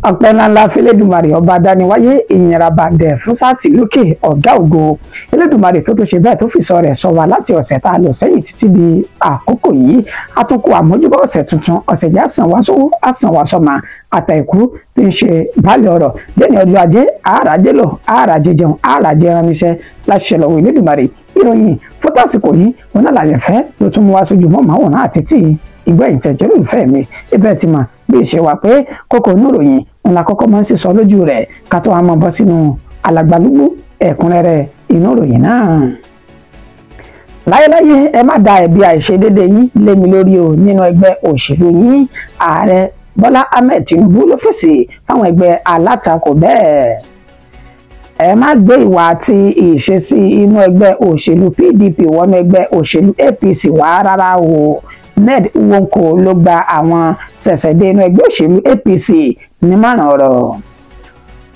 ọpẹ́ ńláńlá fẹ́lẹ́dùmarè ọba dániwáyé ìyìnrabàǹdẹ̀ fún sáàtì lókè ọ̀gá ògo Elédùmarè tó ṣe bẹ́ẹ̀ tó fi sọ rẹ̀ sọ wá láti ọ̀sẹ̀ tá a lọ sẹ́yìn títí di àkókò yìí àtúnkù àmójúbà ọ̀sẹ̀ tuntun ọ̀sẹ̀ jẹ́ àsànwásówó àsànwásọ́mà àtàìkú tí ń ṣe báàlẹ̀ ọ̀rọ̀ lẹ́ni ọjọ́ ajé àràjé lọ àràjé jẹun àràjé ránníṣẹ́ láṣẹ lọ́wọ́ Elédùmarè ìròyìn fún tásìkò yìí wọn náà làyẹ̀ fẹ́ ló tún mú wá sójú mọ́ màwòrán àtẹ̀tì ìgbẹ̀yìn tẹ̀jẹ́rù ìfẹ́ mi ibẹ̀ ti mọ̀ bí ìṣe wà pé kókó oníròyìn ńlá kọ́kọ́ máa ń sísọ lójú rẹ̀ ká tó wá máa bọ́ sínú alàgbàlúgbú ẹ̀kúnrẹ́rẹ́ inú ìròyìn náà. láyéláyé ẹ má da ẹ̀bi àìṣedéédé yín lé mi lórí o nínú ẹgbẹ́ òṣèlú yín ààrẹ Bọ́lá Ahmed Tinubu ló fèsì fáwọn ẹgbẹ́ alátakò bẹ́ẹ̀. ẹ má gbé ìwà àti ìṣesí inú ẹgbẹ́ òṣèlú PDP wọnú ẹgbẹ́ òṣèlú APC wá rárá o. Ned Nwoko ló gba àwọn ṣẹ̀ṣẹ̀dé inú ẹgbẹ́ òṣèlú APC nímọ̀ràn ọ̀rọ̀.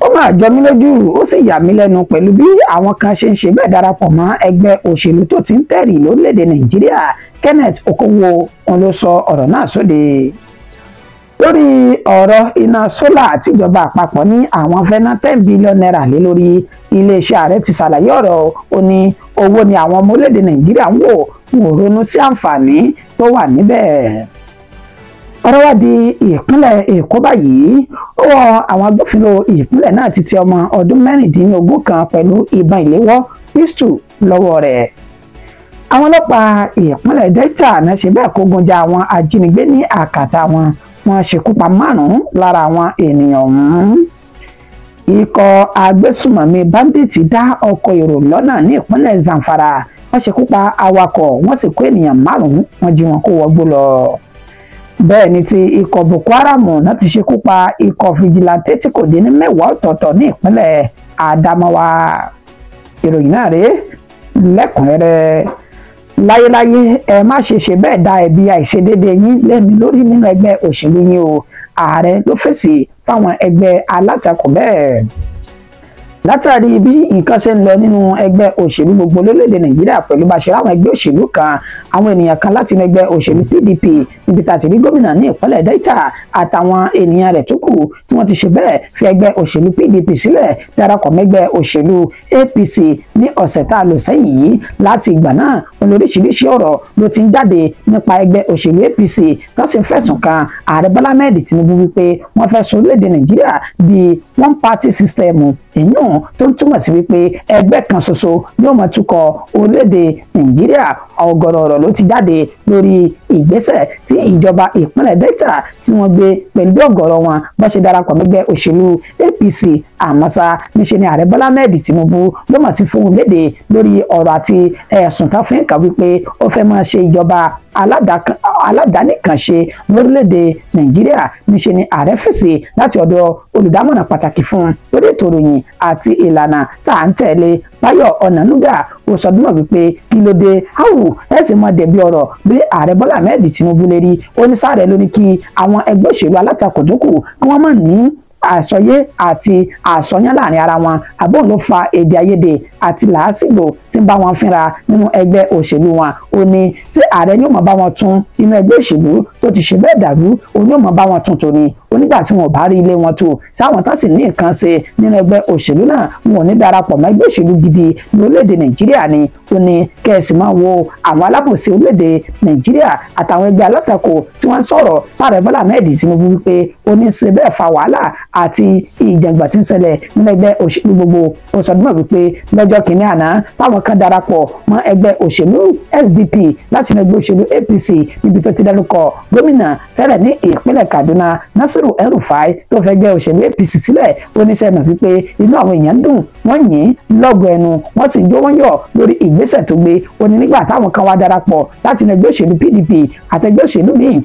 ó máa jọ mí lójú ó sì yà mí lẹ́nu pẹ̀lú bí àwọn kan ṣe ń ṣe bẹ́ẹ̀ darapọ̀ mọ́ ẹgbẹ́ òṣèlú tó ti ń tẹ̀rì lórílẹ̀‐èdè Nàìjíríà. Kenneth Okowo òun ló sọ ọ̀rọ̀ náà sóde. lórí ọ̀rọ̀ iná sólà àtijọba àpapọ̀ ní àwọn fẹ́ ná 10 billion naira lé lórí iléeṣẹ́ ààrẹ ti ṣàlàyé ọ̀rọ̀ ó ní owó ni àwọn ọmọ orílẹ̀‐èdè Nàìjíríà ń wò wọn ò ronú sí àǹfààní tó wà níbẹ̀. ọ̀rọ̀ wá di ìpínlẹ̀ Èkó báyìí ó wọ àwọn agbófinró ìpínlẹ̀ náà ti tẹ ọmọ ọdún 16 kan pẹ̀lú ìbọn ìléwọ́ pistol lọ́wọ́ rẹ̀. àwọn ọlọ́pàá ìpínlẹ̀ Delta náà ṣe bẹ́ẹ̀ kógun ja àwọn ajínigbé ní àkàtà wọn wọ́n ṣekú pa 5 lára àwọn ènìyàn ọ̀hún. ikọ̀ agbésùmọ̀mí bandits dá ọkọ̀ èrò lọ́nà ní ìpínlẹ̀ Zamfara wọ́n ṣekú pa awakọ̀ wọ́n sì kó ènìyàn 5 wọ́n jí wọn kó wọgbó lọ. bẹ́ẹ̀ ni ti ikọ̀ Boko Haram náà ti ṣekú pa ikọ̀ fìjìláńtẹ́ tí kò dín ní 10 ọ̀tọ̀ọ̀tọ̀ ní ìpínlẹ̀ Adamawa. ìròyìn náà rèé lẹ́kùnrẹ́rẹ́. láyéláyé ẹ má ṣe bẹ́ẹ̀ da ẹ̀bi àìṣedéédé yín lẹ́mi lórí nínú ẹgbẹ́ òṣèlú yín o ààrẹ ló fèsì fáwọn ẹgbẹ́ alátakò bẹ́ẹ̀. látàrí bí nǹkan ṣe ń lọ nínú ẹgbẹ́ òṣèlú gbogbo lórílẹ̀‐èdè Nàìjíríà pẹ̀lú bá ṣe ráwọn ẹgbẹ́ òṣèlú kan àwọn ènìyàn kan láti inú ẹgbẹ́ òṣèlú PDP níbi tá a ti rí gómìnà ní ìpínlẹ̀ Delta àtàwọn ènìyàn rẹ̀ tó kù tí wọ́n ti ṣe bẹ́ẹ̀ fi ẹgbẹ́ òṣèlú PDP sílẹ̀ darapọ̀ mẹ́gbẹ́ òṣèlú APC ní ọ̀sẹ̀ tá a lò sẹ́yìn yìí. láti ìgbà náà olóríṣiríṣi ọ̀rọ̀ ló ti ń jáde nípa ẹgbẹ́ òṣèlú APC tó sì ń fẹ̀sùn kan ààrẹ Bọ́lá Ahmed Tinubu wípé wọ́n fẹ́ sọ orílẹ̀-èdè Nàìjíríà di one party system èèyàn tó ń túmọ̀ sí wípé ẹgbẹ́ kan ṣoṣo yóò máa tukọ̀ orílẹ̀-èdè Nàìjíríà. ọ̀gọ̀rọ̀ ọ̀rọ̀ ló ti jáde lórí ìgbésẹ̀ tí ìjọba ìpínlẹ̀ Delta tí wọ́n gbé pẹ̀lú bí ọ̀gọ̀rọ̀ wọn bá ṣe darapọ̀ mẹ́gbẹ́ òṣèlú APC àmọ́sá níṣẹ́ ni ààrẹ Bọ́lá Ahmed Tinubu ló mọ̀ ti fún léde lórí ọ̀rọ̀ àti ẹ̀sùn tá fún ìkà wípé ó fẹ́ máa ṣe ìjọba aládàáníkànṣe lórílẹ̀‐èdè Nàìjíríà. níṣẹ́ ni ààrẹ fèsì láti ọ̀dọ̀ olùdámọ̀ràn pàtàkì fún lórí ètò ìròyìn àti ìlànà tá à ń tẹ̀lé Báyọ̀ Ọ̀nànúgà ó sọdúnmọ̀ wípé kí ló dé áwù ẹ̀ sì mọ dẹ̀bi ọ̀rọ̀ bí ààrẹ Bọ́lá Ahmed Tinubu lérí onísàárẹ̀ ló ní kí àwọn ẹgbẹ́ òṣèlú alátakò tó kù kí wọ́n mọ̀ ní àsọyé àti àsọyán láàrin ara wọn àbọ̀ ló fa èdè àìyedè àti làásìgbò tí ń bá wọn fínra nínú ẹgbẹ́ òṣèlú wọn. ó ní ṣé ààrẹ yóò mọ̀ bá wọn tún inú ẹgbẹ́ òṣèlú tó ti ṣe bẹ́ẹ̀ dàrú òun yóò mọ̀ bá wọn tún tò ní onígbà tí wọn ò bá rí ilé wọn tó sáwọn tán sì ní nǹkan ṣe nínú ẹgbẹ́ òṣèlú náà wọn ò ní darapọ̀ mọ́ ẹgbẹ́ òṣèlú gidi ní orílẹ̀-èdè Nàìjíríà ni. ó ní kẹ́ẹ̀sì máa wo àwọn alábòsí orílẹ̀-èdè Nàìjíríà àtàwọn ẹgbẹ́ alátakò tí wọ́n ń sọ̀rọ̀ sáàrẹ̀ Bọ́lá Ahmed Tinubu wípé ó ní ṣe bẹ́ẹ̀ fa wàhálà àti ìjàngbà tí ń ṣẹlẹ̀ nínú ẹgbẹ́ òṣèlú gbogbo. ó sọ dúnmọ̀ wípé lọ́jọ́ kìíní àná táwọn kan darapọ̀ mọ́ ẹgbẹ́ òṣèlú SDP láti inú ẹgbẹ́ òṣèlú APC níbi tó ti dárúkọ gómìnà tẹ́lẹ̀ ní ìpínlẹ̀ Kaduna Nasiru El-Rufai tó fẹ́ gbé òṣèlú APC sílẹ̀. oníṣẹ́ náà wípé inú àwọn èèyàn dùn wọ́n yìn lọ́gọ̀ ẹnu wọ́n sì jó wọ́n yọ̀ lórí ìgbésẹ̀ tó gbé. ó ní nígbà táwọn kan wá darapọ̀ láti inú ẹgbẹ́ òṣèlú PDP àtẹgbẹ́ òṣèlú míì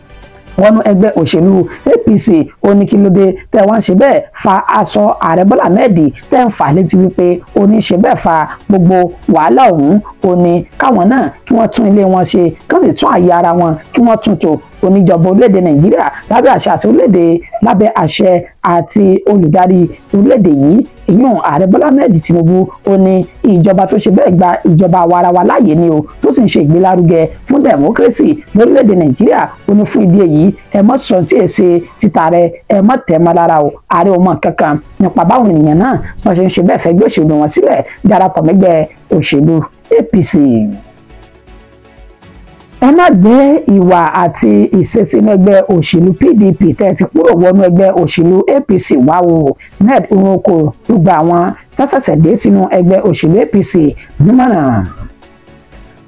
wọnú ẹgbẹ́ òṣèlú APC ó ní kí ló dé tẹ́ wọ́n ṣe bẹ́ẹ̀ fa aṣọ ààrẹ Bọ́lá Ahmed tẹ́ ń fà létí wípé ó ní ṣe bẹ́ẹ̀ fa gbogbo wàhálà ọ̀hún. ó ní káwọn náà kí wọ́n tún ilé wọn ṣe kí wọ́n sì tún àyè ara wọn kí wọ́n tún tò. oníjọba orílẹ̀-èdè Nàìjíríà lábẹ́ àṣẹ àti olùdarí orílẹ̀-èdè yìí ìyún ààrẹ Bọ́lá Ahmed Tinubu ó ní ìjọba tó ṣe bẹ́ẹ̀ gba ìjọba àwarawa láàyè ni o tó sì ń ṣe ìgbélárugẹ fún democracy lórílẹ̀‐èdè Nàìjíríà ó ní fún ìdí èyí ẹ mọ́ sọ tí èsè títa rẹ ẹ mọ́ tẹ̀ mọ́ lára o ààrẹ ọmọ kankan nípa báwọn ènìyàn náà wọ́n ṣe ń ṣe bẹ́ẹ̀ fẹ́ gbé òṣèlú wọn sílẹ̀ darapọ̀ mẹ́gbẹ́ òṣèlú APC. Ẹ má gbé ìwà àti ìṣesínú ẹgbẹ́ òṣèlú PDP tẹ́ ti kúrò wọnú ẹgbẹ́ òṣèlú APC wá o Ned Nwoko ló gba àwọn tó ṣẹ̀ṣẹ̀ dé sínú ẹgbẹ́ òṣèlú APC nímọ̀ràn.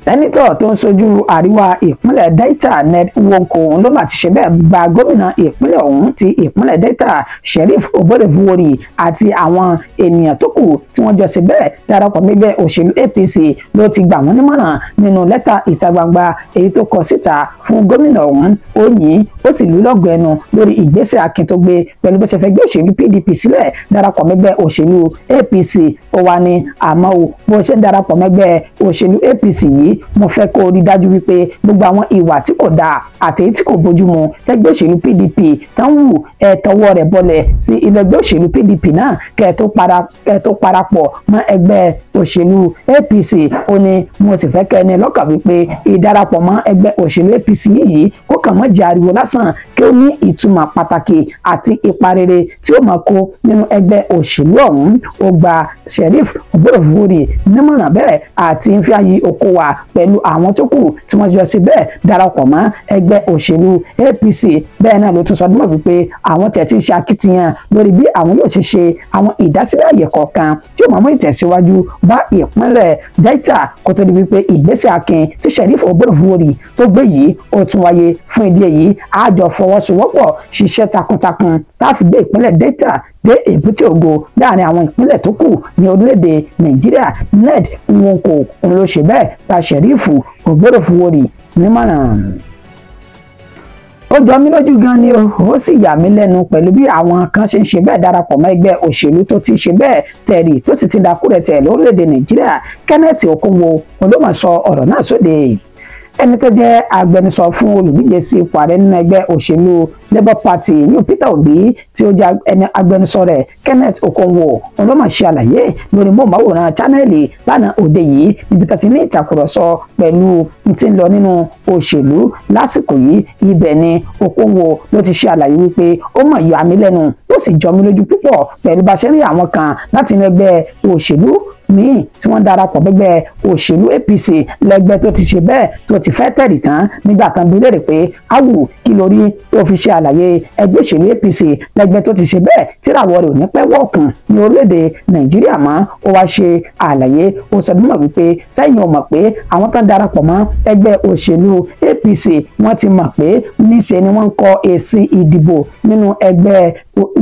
Sẹ́nítọ̀ tó ń sojú àríwá ìpínlẹ̀ Delta Ned Nwoko ló mà ti ṣe bẹ́ẹ̀ gba gómìnà ìpínlẹ̀ ọ̀hún ti ìpínlẹ̀ Delta Sheriff Oborevwori àti àwọn ènìyàn tó kù tí wọ́n jọ ṣe bẹ́ẹ̀ darapọ̀ mẹ́gbẹ́ òṣèlú APC ló ti gbà wọ́n nímọ̀ràn nínú lẹ́tà ìta gbangba èyí tó kọ síta fún gómìnà ọ̀hún ó yìn ó sì lù lọ́gọ̀ ẹnu lórí ìgbésẹ̀ akin tó gbé pẹ̀lú bó ṣe fẹ́ gbé òṣèlú PDP sílẹ̀ darapọ̀ mẹ́gbẹ́ òṣèlú APC ó wà ní àmọ́ o bó ṣe darapọ̀ mẹ́gbẹ́ òṣèlú APC yìí mo fẹ́ kó rí dájú wípé gbogbo àwọn ìwà tí kò dáa àtèyí tí kò bójúmu ẹgbẹ́ òṣèlú PDP tán wù ẹ tọwọ́ rẹ̀ bọlẹ̀ sí ilé ẹgbẹ́ òṣèlú PDP náà kẹ́ tó parapọ̀ mọ́ ẹgbẹ́ òṣèlú APC ó ní mo sì fẹ́ kẹ́ ẹni lọ́kàn wípé ìdarapọ̀ mọ́ ẹgbẹ́ òṣèlú APC yìí kó kàn mọ́ jẹ́ ariwo lásán kí ó ní ìtumọ̀ pàtàkì àti ipa rere tí ó máa kó nínú ẹgbẹ́ òṣèlú ọ̀hún ó gba Sheriff Oborevwori nímọ̀ràn bẹ́ẹ̀ àti ń fi àyè oko wa pẹ̀lú àwọn tó kù tí wọ́n jọ sí bẹ́ẹ̀ darapọ̀ mọ́ ẹgbẹ́ òṣèlú APC bẹ́ẹ̀ náà ló tún sọ dúnmọ̀ wípé àwọn tẹ̀ tí ń ṣe akitiyan lórí bí àwọn yóò ṣe ṣe àwọn ìdásílẹ̀ àyè kọ̀ọ̀kan tí ó máa mú ìtẹ̀síwájú bá ìpínlẹ̀ Delta kó tó di wípé ìgbésẹ̀ akin tí Sheriff Oborevwori tó gbé yìí ó tún wáyé fún ìdí èyí àjọ fọwọ́sowọ́pọ̀ ṣiṣẹ́ takuntakun láti gbé ìpínlẹ̀ Delta dé èbúté ògo láàrin àwọn ìpínlẹ̀ tó kù ní orílẹ̀-èdè Nàìjíríà Ned Nwoko òun ló ṣe bẹ́ẹ̀ gba Sheriff Oborevwori nímọ̀ràn. Ó jọ mí lójú gan ni ó sì yà mí lẹ́nu pẹ̀lú bí àwọn kan ṣe ń ṣe bẹ́ẹ̀ darapọ̀ mọ́ ẹgbẹ́ òṣèlú tó ti ṣe bẹ́ẹ̀ tẹ̀rì tó sì ti dakúrẹ̀tẹ̀ lórílẹ̀-èdè Nàìjíríà Kenneth Okonwo ló máa sọ ọ̀rọ̀ náà sóde. Ẹni tó jẹ́ agbẹnusọ fún olùdíje sí ipò ààrẹ nínú ẹgbẹ́ òṣèlú Labour Party ní Peter Obi tí ó jẹ́ ẹni agbẹnusọ rẹ̀ Kenneth Okonwo ló máa ṣe àlàyé lórí móhùnmáwòrán channel lánàá òde yìí níbi tí a ti ní ìtàkùrọ̀sọ pẹ̀lú tí ń lọ nínú òṣèlú lásìkò yìí ibẹ̀ ni Okonwo ló ti ṣe àlàyé wípé ó mọ̀ yọ àmì lẹ́nu ó sì jọ mí lójú púpọ̀ pẹ̀lú bá ṣe rí àwọn kan láti inú ẹgbẹ́ òṣèlú míì tí wọ́n darapọ̀ gbẹgbẹ́ òṣèlú APC lẹ́gbẹ́ tó ti ṣe bẹ́ẹ̀ tó ti fẹ́ tẹ̀rì tán nígbà kan bí léèrè pé áwù kí lórí tó fi ṣe àlàyé ẹgbẹ́ òṣèlú APC lẹ́gbẹ́ tó ti ṣe bẹ́ẹ̀ tíràwọ̀ rẹ̀ ò ní pẹ́ wọ̀kùn ní orílẹ̀-èdè Nàìjíríà mọ́ ó wá ṣe àlàyé ó sọ bí mọ̀ wípé sẹ́yìn ò mọ̀ pé àwọn tó ń darapọ̀ mọ́ ẹgbẹ́ òṣèlú APC wọ́n ti mọ̀ pé níṣe ni wọ́n ń kọ èsì ìdìbò nínú ẹgbẹ́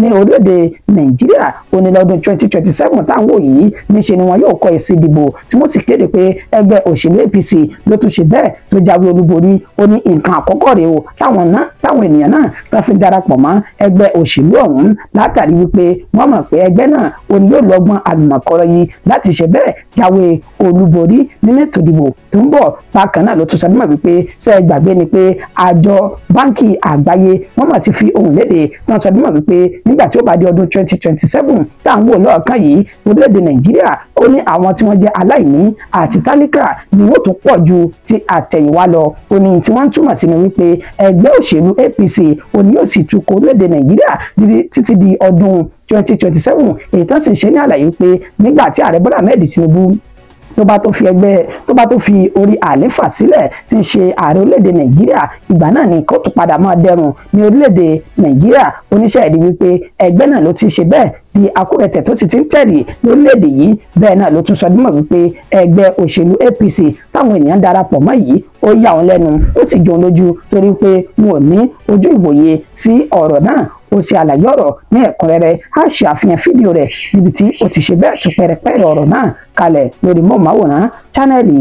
ní orílẹ̀-èdè Nàìjíríà ó ní lọ́dún 2027 táwọn yìí níṣe ni wọ́n yóò kọ èsì ìdìbò tí wọ́n sì kéde pé ẹgbẹ́ òṣèlú APC ló tún ṣe bẹ́ẹ̀ tó jáwé olúborí ó ní nǹkan àkọ́kọ́ rèé o táwọn ènìyàn náà tó fi darapọ̀ mọ́ ẹgbẹ́ òṣèlú ọ̀hún látàrí wípé wọ́n mọ̀ pé ẹgbẹ́ náà ó ní yóò lọ́gbọ́n àlùmọ̀kọ́rọ́ yìí láti ṣe bẹ́ẹ̀ jáwé olúborí nínú ètò ìdìbò tó ń bọ̀ bákan náà ló tún sọdúnmọ̀ wípé ṣe é gbàgbé ni pé àjọ báńkì àgbáyé wọ́n mọ̀ ti fi ohùn léde tó ń sọdúnmọ̀ wípé nígbà tí ó bá di ọdún 2027 táwọn wò lọ́ọ̀kan yìí orílẹ̀-èdè Nàìjíríà ó ní àwọn tí wọ́n jẹ́ aláìní àti tálíkà ni wọ́n tún pọ̀ ju ti àtẹ̀yìnwá lọ ó ní tí wọ́n ń túmọ̀ sí ni wípé ẹgbẹ́ òṣèlú APC ó ní yóò sì tukọ̀ orílẹ̀-èdè Nàìjíríà títí di ọdún 2027 èyí tó sì ń ṣe ní àlàyé pé nígbà tí ààrẹ Bọ́lá Ahmed Tinubu tó bá tó fi orí àléfà sílẹ̀ tí ń ṣe ààrẹ orílẹ̀-èdè Nàìjíríà ìgbà náà ni kó tó padà máa dẹrùn ní orílẹ̀-èdè Nàìjíríà oníṣẹ́ ìdí wípé ẹgbẹ́ náà ló ti ṣe bẹ́ẹ̀ di akúrẹ̀tẹ̀ tó sì ti ń tẹ̀lé lórílẹ̀-èdè yìí bẹ́ẹ̀ náà ló tún sọ dímọ̀ wípé ẹgbẹ́ òṣèlú APC táwọn ènìyàn darapọ̀ mọ́ yìí ó yà wọ́n lẹ́nu ó sì jọ lójú torí pé wọn ò ní ojú ìwòye sí ọ̀rọ̀ náá ó ṣe àlàyé ọ̀rọ̀ ní ẹ̀kúnrẹ́rẹ́ á ṣe àfihàn fídíò rẹ̀ níbi tí ó ti ṣe bẹ́ẹ̀ tún pẹ̀rẹ̀pẹ̀rẹ̀ ọ̀rọ̀ náà kalẹ̀ lórí móhùnmáwòrán chánẹ́ẹ̀lì.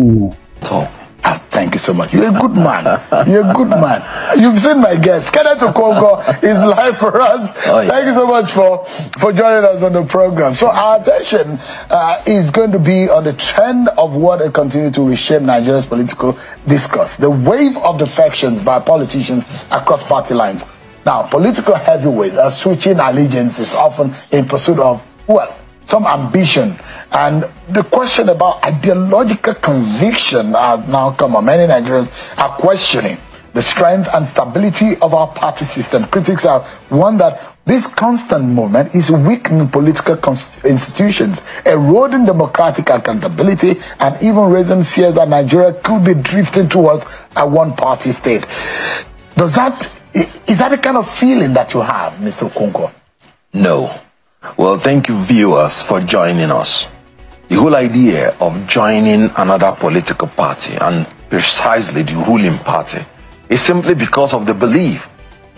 Thank you so much. You're a good man. You're a good man. You've seen my guest. Kenneth Okonwo is live for us. Oh, yeah. Thank you so much for joining us on the program. So our attention is going to be on the trend of what will continue to reshape Nigeria's political discourse. The wave of defections by politicians across party lines. Now, political heavyweights are switching allegiances often in pursuit of, well, some ambition. And the question about ideological conviction has now come up. Many Nigerians are questioning the strength and stability of our party system. Critics have warned that this constant movement is weakening political institutions, eroding democratic accountability, and even raising fears that Nigeria could be drifting towards a one-party state. Is that the kind of feeling that you have, Mr. Okonkwo? No. Well, thank you, viewers, for joining us. The whole idea of joining another political party, and precisely the ruling party, is simply because of the belief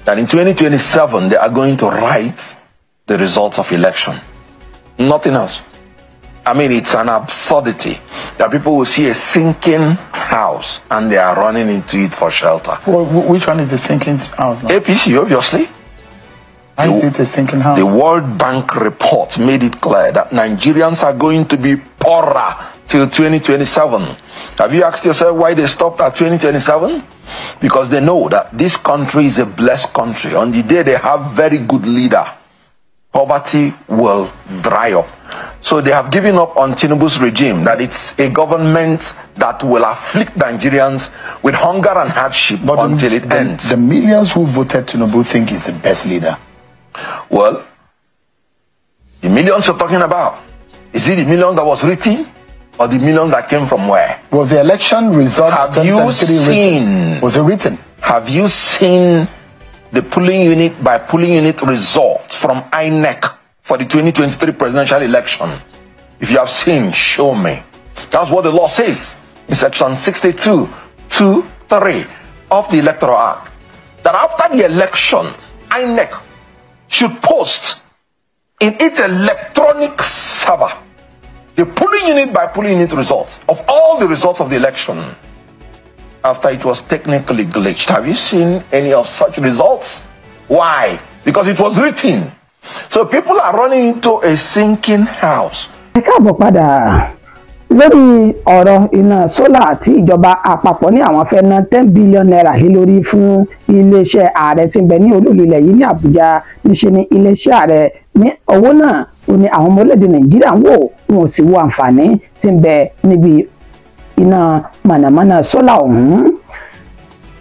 that in 2027 they are going to write the results of election. Nothing else. I mean, it's an absurdity that people will see a sinking house and they are running into it for shelter. Well, which one is the sinking house now? APC, obviously. Why is it a sinking house? The World Bank report made it clear that Nigerians are going to be poorer till 2027. Have you asked yourself why they stopped at 2027? Because they know that this country is a blessed country. On the day they have very good leader, poverty will dry up. So they have given up on Tinubu's regime, that it's a government that will afflict Nigerians with hunger and hardship until it ends. The millions who voted Tinubu think he's the best leader. Well, the millions you're talking about, is it the million that was written or the million that came from where? Was the election result Have you seen? Was it written? Have you seen the polling unit by polling unit results from INEC for the 2023 presidential election? If you have seen, show me. That's what the law says in section 62(2)(3) of the Electoral Act. That after the election, INEC should post in its electronic server the polling unit by polling unit results of all the results of the election after it was technically glitched. Have you seen any of such results? Why? Because it was written. So people are running into a sinking house. Ẹ káàbọ̀ padà lórí ọ̀rọ̀ iná sólà tí ìjọba àpapọ̀ ní àwọn fẹ́ ná 10 billion naira lé lórí fún iléeṣẹ́ ààrẹ tí ń bẹ ní olú ilẹ̀ yìí ní Àbújá. Níṣe ni iléeṣẹ́ ààrẹ ní owó náà ó ní àwọn ọmọ orílẹ̀-èdè Nàìjíríà ń wò wọn ò sì wo àǹfààní tí ń bẹ níbi iná mànàmáná sólà ọ̀hún.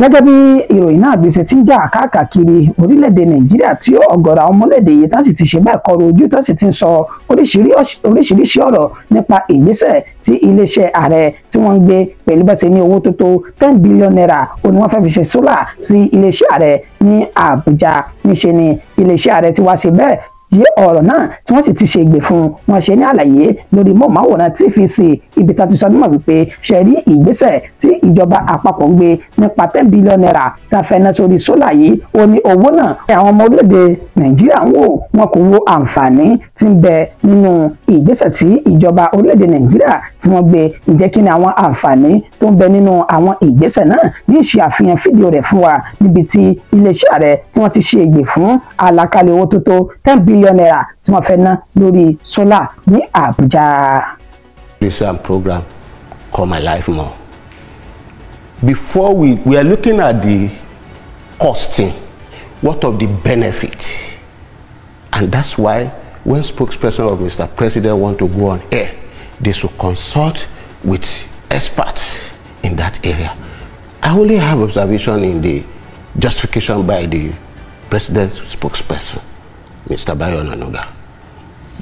Gẹ́gẹ́ bí ìròyìn náà bí ó ṣe ti ń jà káàkiri orílẹ̀-èdè Nàìjíríà tí ọ̀gọ̀rọ̀ àwọn ọmọlẹ́dẹ̀ yìí tán sì ti ṣe bẹ́ẹ̀ kọrọ ojú tán sì ti ń sọ oríṣiríṣi ọ̀rọ̀ nípa ìgbésẹ̀ tí iléeṣẹ́ ààrẹ tí wọ́n ń gbé pẹ̀lú bẹ́ẹ̀ ṣe ní owó tó tó 10 billion naira ó ní wọ́n fẹ́ fi ṣe sólà sí iléeṣẹ́ ààrẹ ní Àbújá. Níṣe ni iléeṣẹ́ ààrẹ ti wá ṣe bẹ́ẹ̀ yí ọ̀rọ̀ náà tí wọ́n sì ti ṣe ìgbè fún wọn ṣe ní àlàyé lórí mọ́ọ̀máwòrán TVC ibi tá ti sọ nímọ̀ wípé ṣe rí ìgbésẹ̀ tí ìjọba àpapọ̀ ń gbé nípa 10 billion naira tá a fẹ́ ná sórí sólà yìí ó ní owó náà àwọn ọmọ orílẹ̀-èdè Nàìjíríà ń wò wọn kò wo àǹfààní tí ń bẹ nínú ìgbésẹ̀ tí ìjọba orílẹ̀-èdè Nàìjíríà tí wọ́n gbé. Ǹjẹ́ kí ni àwọn àǹfààní tó ń bẹ nínú àwọn ìgbésẹ̀ náà? Ní ìṣe àfihàn fídíò rẹ̀ fún wa níbi tí iléeṣẹ́ ààrẹ tí wọ́n ti ṣe ìgbè fún àlàkalẹ̀ owó tó tó 10 billion naira tí wọ́n fẹ́ ná lórí sólà ní Àbújá. Policy and program Come Alive More. Before we are looking at the costing, what of the benefit? And that's why when spokesperson of Mr. President want to go on air, they should consult with experts in that area. I only have observation in the justification by the president's spokesperson, Mr. Bayo Onanuga.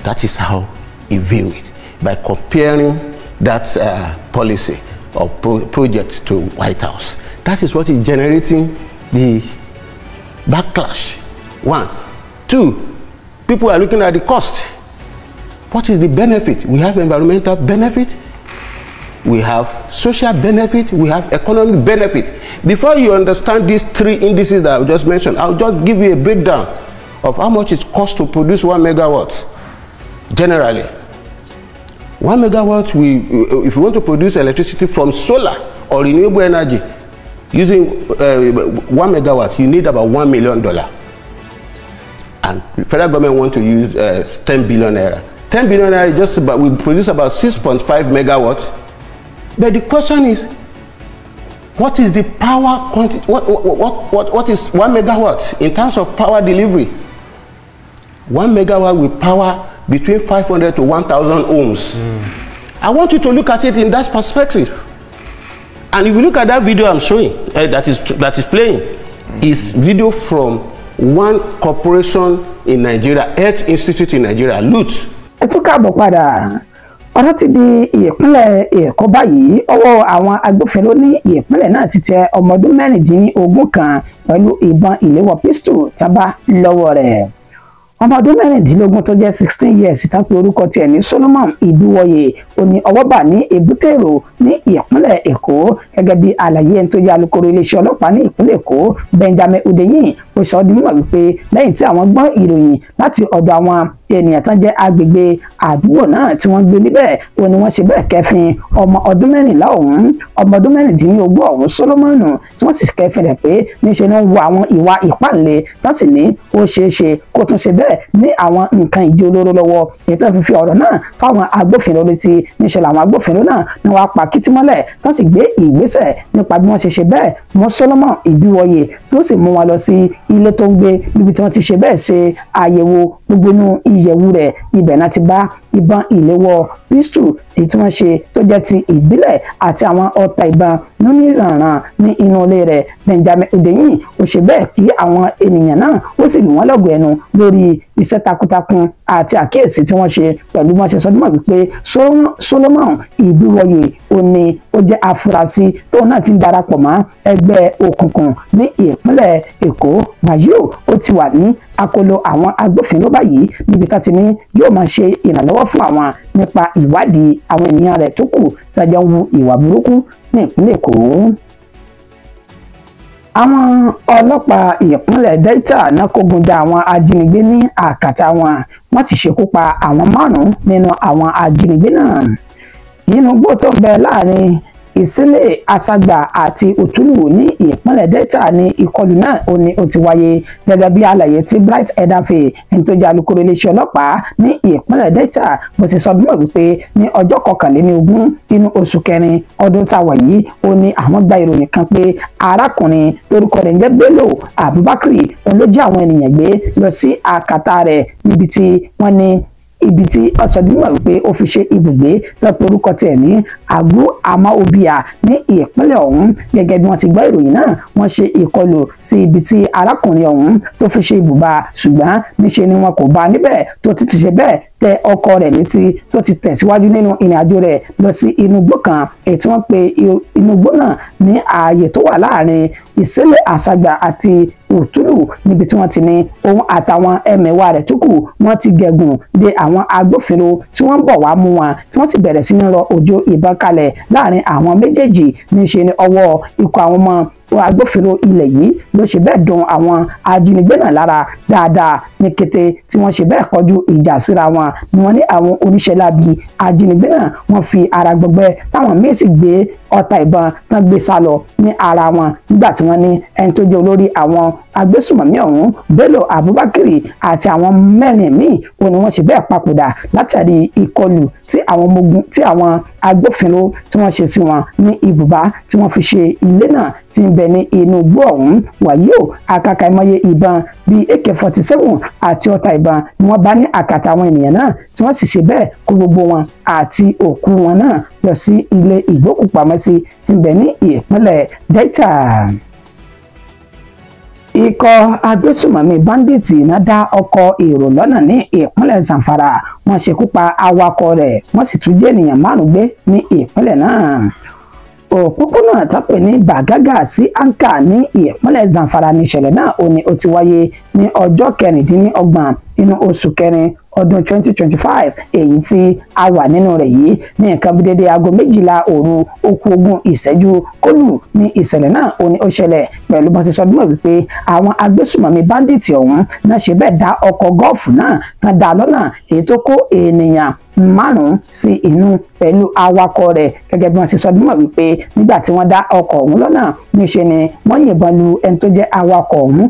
That is how he viewed it, by comparing that policy or project to White House. That is what is generating the backlash. 1. 2, people are looking at the cost. What is the benefit? We have environmental benefit, we have social benefit, we have economic benefit. Before you understand these 3 indices that I just mentioned, I'll just give you a breakdown of how much it costs to produce 1 megawatt. Generally, 1 megawatt, if you want to produce electricity from solar or renewable energy using 1 megawatt, you need about $1 million. And the federal government want to use 10 billion naira. 10 billion naira is just about, we produce about 6.5 megawatts. But the question is, what is the power quantity? What is 1 megawatt in terms of power delivery? 1 megawatt will power between 500 to 1,000 homes. I want you to look at it in that perspective. And if you look at that video I'm showing, that is playing, is video from one corporation in Nigeria, Health Institute in Nigeria, LUTH. Ẹ tún káàbọ̀ padà. Ọ̀rọ̀ ti di ìpínlẹ̀ Èkó báyìí. Ọwọ́ àwọn agbófinró ní ìpínlẹ̀ náà ti tẹ ọmọ ọdún 16 kan pẹ̀lú ìbọn ìléwọ́ pistol tábà lọ́wọ́ rẹ̀. Ọmọ ọdún 16 tó jẹ́ 16 years tán pé orúkọ tiẹ̀ ní Solomon Ibiwoye ó ní ọwọ́ bà ní Èbúté Èrò ní ìpínlẹ̀ Èkó gẹ́gẹ́ bí àlàyé ẹni tó jẹ́ alukoro iléeṣẹ́ ọlọ́pàá ní ìpínlẹ̀ Èkó Benjamin Hundeyin ó sọ di mímọ̀ wípé lẹ́yìn tí àwọn gbọ́ ìròyìn láti ọ̀dọ̀ àwọn ènìyàn tán jẹ́ agbègbè àdúgbò náà tí wọ́n gbé níbẹ̀ ó ní wọ́n ṣe bẹ́ẹ̀ kẹ́fìn ọmọ ọdún 14 ọ̀hún ọmọ ọdún 16 ọ̀hún Solomon tí wọ́n sì kẹ́fìn rẹ̀ pé níṣẹ́ ló ń wo àwọn ìwà ìpáǹle tó sì ní ó ṣeéṣe kó tún ṣe bẹ́ẹ̀ ní àwọn nǹkan ìjẹ olóró lọ́wọ́ ètò ìfífi ọ̀rọ̀ náà fáwọn agbófinró létí níṣẹ́ làwọn agbófinró náà ni wọ́n pa kìtì mọ́lẹ̀ tó sì gbé ìgbésẹ̀ nípa bí wọ́n ṣe bẹ́ẹ̀ mú Solomon Ibiwoye tó sì mú wọn lọ sí ilé tó ń gbé níbi tí wọ́n ti ṣe bẹ́ẹ̀ ṣe àyẹ̀wò gbogbo inú ìyẹ̀wù rẹ̀ ibẹ̀ náà ti bá ìbọn ìléwọ́ pistol èyí tí wọ́n ṣe tó jẹ́ ti ìbílẹ̀ àti àwọn ọta ìbọn lóní ìrànràn ní inú ilé rẹ̀ Benjamin Hundeyin ó ṣe bẹ́ẹ̀ kí àwọn ènìyàn náà ó sì lù wọ́n lọ́gọ̀ ẹnu lórí iṣẹ́ takuntakun àti àkíyèsí tí wọ́n ṣe pẹ̀lú wọ́n ṣe sọdúnmọ̀ wípé Solomon Ibiwoye ó ní ó jẹ́ afurasí tó náà ti ń darapọ̀ mọ́ ẹgbẹ́ òkùnkùn ní ìpínlẹ̀ Èkó wàyíò ó ti wà ní akóló àwọn agbófinró báyìí níbi tá ti ní yóò máa ṣe ìrànlọ́wọ́ fún àwọn nípa ìwádìí àwọn ènìyàn rẹ̀ tó kù tájọ́ ń hu ìwà burúkú ní ìpínlẹ̀ Èkó. Àwọn ọlọ́pàá ìpínlẹ̀ Delta náà kógun ja àwọn ajínigbé ní àkàtà wọn wọ́n ti ṣekú pa àwọn 5 nínú àwọn ajínigbé náà. Inú igbó tó ń bẹ láàrin Ìsílẹ̀ Àságbà àti Òtúlù ní ìpínlẹ̀ Delta ní ìkọlù náà ó ti wáyé gẹ́gẹ́ bí àlàyé tí Bright Edafe ẹni tó jẹ́ alukoro iléeṣẹ́ ọlọ́pàá ní ìpínlẹ̀ Delta bó ti sọ bímọ wípé ní ọjọ́ 21 inú oṣù kẹrin ọdún tá a wà yìí ó ní àwọn gba ìròyìn kan pé arákùnrin torúkọ rẹ̀ ń jẹ́ Bello Abubakar òun ló jí àwọn ènìyàn gbé lọ sí àkàtà rẹ̀ níbi tí wọ́n ní ibi tí ọ̀sọ̀dúnmọ̀ wípé ó fi ṣe ibùgbé lọ́pọ̀ orúkọ tiẹ̀ ní Abu Amaobia ní ìpínlẹ̀ ọ̀hún gẹ́gẹ́ bí wọ́n ti gbọ́ ìròyìn náà wọ́n ṣe ìkọlù sí ibi tí arákùnrin ọ̀hún tó fi ṣe ibùba ṣùgbọ́n níṣe ni wọn kò bá níbẹ̀ tó ti ṣe bẹ́ẹ̀ tẹ ọkọ rẹ̀ létí tó ti tẹ̀síwájú nínú ìrìn àjò rẹ̀ lọ sí inú igbó kan èyí tí wọ́n pe inú igbó náà ní ààyè tó wà láàrin Ìsílẹ̀ Àságbà àti Òtúlù níbi tí wọ́n ti ní òun àtàwọn ẹmẹ̀wà rẹ̀ tó kù wọ́n ti gẹ̀gùn de àwọn agbófinró tí wọ́n bọ̀ wá mú wọn tí wọ́n sì bẹ̀rẹ̀ sí ní rọ òjò ìbọn kalẹ̀ láàrin àwọn méjèèjì níṣe ní ọwọ́ ikọ̀ àwọn ọmọ agbófinró ilẹ̀ yìí ló ṣe bẹ́ẹ̀ dùn àwọn ajínigbé náà lára dáadáa ní kété tí wọ́n ṣe bẹ́ẹ̀ kọjú ìjà síra wọn ni wọ́n ní àwọn oníṣẹ́ láabi ajínigbé náà wọ́n fi ara gbọgbẹ́ táwọn míín sì gbé ọta ìbọn tán gbé sá lọ ní ara wọn nígbà tí wọ́n ní ẹni tó jẹ́ olórí àwọn agbésùmọ̀mí ọ̀hún Bello Abubakar àti àwọn 4 míì ó ní wọ́n ṣe bẹ́ẹ̀ papòdà látàrí ìkọlù tí àwọn ọmọ ogun tí àwọn agbófinró tí wọ́n ṣe sí wọn ní ibùbá tí wọ́n fi ṣe ilé náà tí ń bẹ ní inú igbó ọ̀hún wàyí o àkàkà ìmọye ìbọn bíi AK-47 àti ọta ìbọn ni wọ́n bá ní àkàtà àwọn ènìyàn náà tí wọ́n sì ṣe bẹ́ẹ̀ kó gbogbo wọn àti òkú wọn náà lọ sí ilé ìgbókùpamọ́sí tí ń bẹ ní ìpínlẹ̀ Delta. Ikọ̀ agbésùmọ̀mí bandits náà dá ọkọ̀ èrò lọ́nà ní ìpínlẹ̀ Zamfara wọ́n ṣekú pa awakọ̀ rẹ̀ wọ́n sì tún jẹ́ ènìyàn 5 gbé ní ìpínlẹ̀ náà. Òpópónà tápè ní Bagaga sí Anka ní ìpínlẹ̀ Zamfara ní ìṣẹ̀lẹ̀ náà ó ti wáyé ní ọjọ́ 26 inú oṣù kẹrin ọdún 2025 èyí tí a wà nínú rẹ̀ yìí ní nǹkan bí dédé aago 12 òru okú ogún ìṣẹ́jú kólù ní ìṣẹ̀lẹ̀ náà ó ṣẹlẹ̀ pẹ̀lú bọ́n ti sọ dúnmọ̀ wípé àwọn agbésùmọ̀mí báńdíìtì ọ̀hún náà ṣe bẹ́ẹ̀ dá ọkọ̀ gọ́ọ̀fù náà tán dá lọ́nà èyí tó kó ènìyàn 5 sí inú pẹ̀lú awakọ̀ rẹ̀ gẹ́gẹ́ bí wọ́n ti sọ dúnmọ̀ wípé nígbà tí wọ́n dá ọkọ̀ ọ̀hún lọ́nà níṣe ni wọ́n yìnbọn lu ẹni tó jẹ́ awakọ̀ ọ̀hún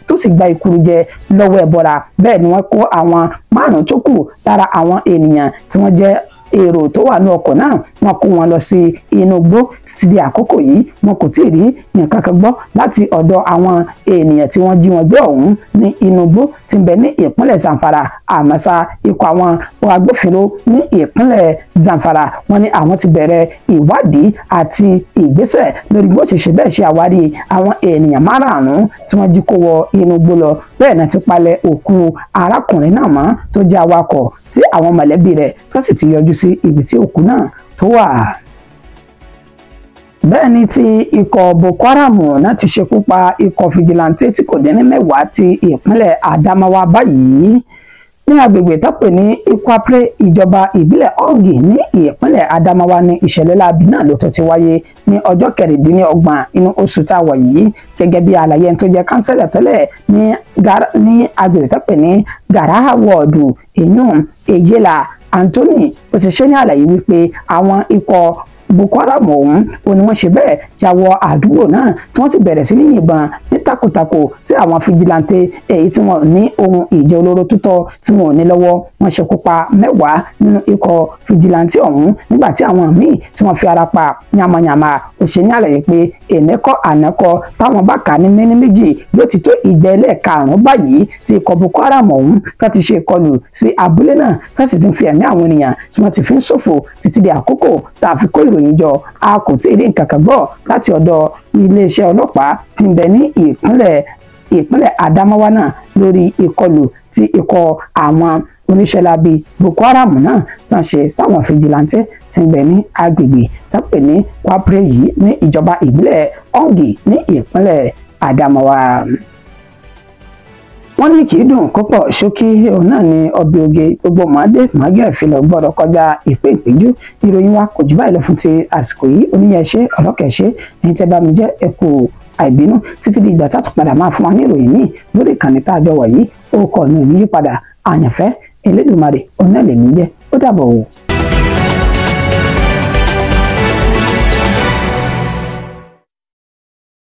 tó sì gba ìkúrú jẹ lọ́wọ́ ẹ̀bọra bẹ́ẹ̀ ni wọ́n kó àwọn 5 tó kù lára àwọn ènìyàn tí wọ́n jẹ́ èrò tó wà ní ọkọ̀ náà wọ́n kó wọn lọ sí inú igbó. Títí di àkókò yìí wọn kò tí ì rí nǹkan kan gbọ́ láti ọ̀dọ̀ àwọn ènìyàn tí wọ́n jí wọn gbé ọ̀hún ní inú igbó tí ń bẹ ní ìpínlẹ̀ Zamfara. Àmọ́ ṣá ikọ̀ àwọn agbófinró ní ìpínlẹ̀ Zamfara wọ́n ní àwọn ti bẹ̀rẹ̀ ìwádìí àti ìgbésẹ̀ lórí bó ṣe bẹ́ẹ̀ ṣe àwárí àwọn ènìyàn márààrún tí wọ́n jí kó wọ inú igbó lọ. Bẹ́ẹ̀ náà ti palẹ̀ òkú arákùnrin náà mọ́ tó jẹ́ awakọ̀ tí àwọn mọ̀lẹ́bí rẹ̀ tó sì ti yọjú sí ibi tí òkú náà tó wà. Bẹ́ẹ̀ ni tí ikọ̀ Boko Haram náà ti ṣekú pa ikọ̀ fìjìláńtì tí kò dín ní 10 ti ìpínlẹ̀ Adamawa báyìí ní agbègbè tó pè ní Ikwapre ìjọba ìbílẹ̀ Ongi ní ìpínlẹ̀ Adamawa ní ìṣẹ̀lẹ̀ láabi náà ló tó ti wáyé ní ọjọ́ 26 inú oṣù tá a wà yìí. Gẹ́gẹ́ bí àlàyé tó jẹ́ kánsẹ́lẹ̀ tẹ́lẹ̀ ní agbègbè tó pè ní Garaha wọ́ọ̀dù ìyún Ejela Anthony ó ti ṣe ní àlàyé wípé àwọn ikọ̀ Boko Haram ọ̀hún ni wọ́n ṣe bẹ́ẹ̀ ya wọ àdúgbò náà tí wọ́n sì bẹ̀rẹ̀ sí ní yìnbọn ní takòtakò sí àwọn fìjìláńtì èyí tí wọ́n ní ohun ìjà olóró tútọ́ tí wọ́n ò ní lọ́wọ́. Wọ́n ṣekú pa 10 nínú ikọ̀ fìjìláńtì ọ̀hún nígbà tí àwọn míì tí wọ́n fi ara pa yamayama. Ó ṣe ní àlàyé pé ènìkọ́ ànákọ́ táwọn bá kà ní méní méjì yóò ti tó ìgbẹ́lẹ̀ 5 báyìí tí ikọ̀ Boko Haram ọ̀hún tó ti ṣe ìkọlù sí abúlé náà tó sì ti fi ẹ̀mí àwọn ènìyàn tí wọ́n ti fi ń ṣòfò títí di àkókò tá a fi kó ìròyìn jọ. A kò tí ì rí nǹkan kan gbọ́ láti ọ̀dọ̀ iléeṣẹ́ ọlọ́pàá tí ń bẹ ní ìpínlẹ̀ Adamawa náà lórí ìkọlù tí ikọ̀ àwọn oníṣẹ́ láabi Boko Haram náà tán ṣe sáwọn fìjìláńtì tí ń bẹ ní agbègbè tó pè ní Kwapre yìí ní ìjọba ìbílẹ̀ Ongi ní ìpínlẹ̀ Adamawa. Wọ́n ní kì í dùn kópọ̀ ṣókí òun náà ní ọbẹ̀ oge gbogbo màdé màgẹ́ ìfilọ̀ gbọ́dọ̀ kọjá ìpè ìpéjú. Ìròyìn wa kò jù báyìí lọ fún ti àsìkò yìí. Oníyẹ̀ṣẹ́ ọlọ́kẹ̀ṣẹ́ ẹ̀yin tẹ́ bá mi jẹ́ ẹ̀kú àìbínú títí di ìgbà tá a tún padà máa fún wa ní ìròyìn míì lórí ìkànnì tá a jọ wà yìí. Orúkọ mi ò ní yípadà. Àyànfẹ́ Elédùmarè òun náà lèmi jẹ́. Ó dàbọ̀ o.